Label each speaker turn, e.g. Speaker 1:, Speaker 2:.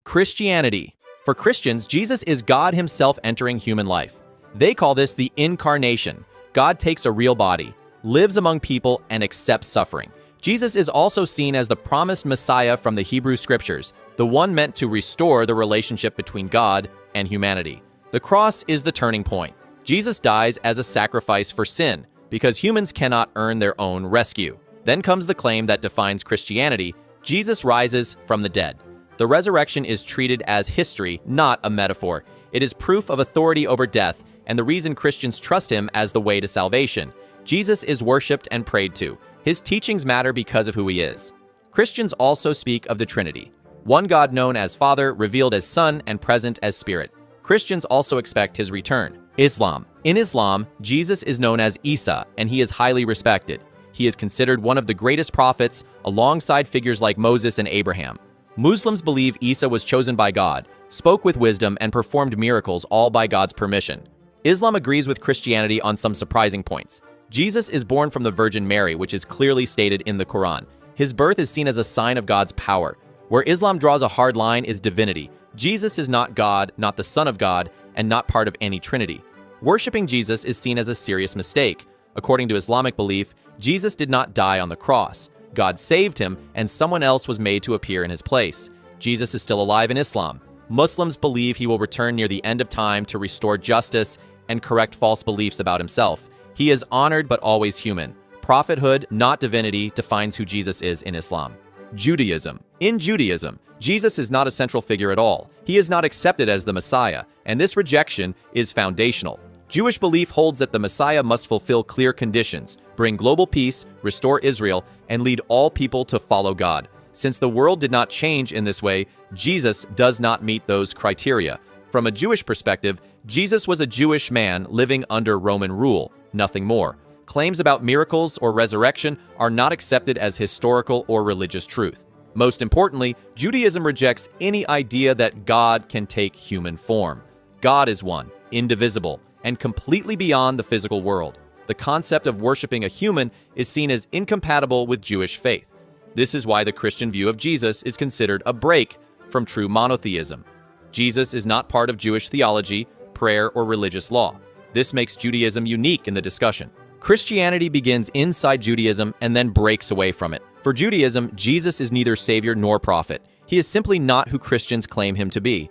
Speaker 1: Christianity. For Christians, Jesus is God himself entering human life. They call this the incarnation. God takes a real body, lives among people, and accepts suffering. Jesus is also seen as the promised Messiah from the Hebrew Scriptures, the one meant to restore the relationship between God and humanity. The cross is the turning point. Jesus dies as a sacrifice for sin, because humans cannot earn their own rescue. Then comes the claim that defines Christianity: Jesus rises from the dead. The resurrection is treated as history, not a metaphor. It is proof of authority over death, and the reason Christians trust him as the way to salvation. Jesus is worshipped and prayed to. His teachings matter because of who he is. Christians also speak of the Trinity, one God known as Father, revealed as Son, and present as Spirit. Christians also expect his return. Islam. In Islam, Jesus is known as Isa, and he is highly respected. He is considered one of the greatest prophets, alongside figures like Moses and Abraham. Muslims believe Isa was chosen by God, spoke with wisdom, and performed miracles, all by God's permission. Islam agrees with Christianity on some surprising points. Jesus is born from the Virgin Mary, which is clearly stated in the Quran. His birth is seen as a sign of God's power. Where Islam draws a hard line is divinity. Jesus is not God, not the Son of God, and not part of any Trinity. Worshipping Jesus is seen as a serious mistake. According to Islamic belief, Jesus did not die on the cross. God saved him, and someone else was made to appear in his place. Jesus is still alive in Islam. Muslims believe he will return near the end of time to restore justice and correct false beliefs about himself. He is honored but always human. Prophethood, not divinity, defines who Jesus is in Islam. Judaism. In Judaism, Jesus is not a central figure at all. He is not accepted as the Messiah, and this rejection is foundational. Jewish belief holds that the Messiah must fulfill clear conditions, bring global peace, restore Israel, and lead all people to follow God. Since the world did not change in this way, Jesus does not meet those criteria. From a Jewish perspective, Jesus was a Jewish man living under Roman rule, nothing more. Claims about miracles or resurrection are not accepted as historical or religious truth. Most importantly, Judaism rejects any idea that God can take human form. God is one, indivisible, and completely beyond the physical world. The concept of worshiping a human is seen as incompatible with Jewish faith. This is why the Christian view of Jesus is considered a break from true monotheism. Jesus is not part of Jewish theology, prayer, or religious law. This makes Judaism unique in the discussion. Christianity begins inside Judaism and then breaks away from it. For Judaism, Jesus is neither savior nor prophet. He is simply not who Christians claim him to be.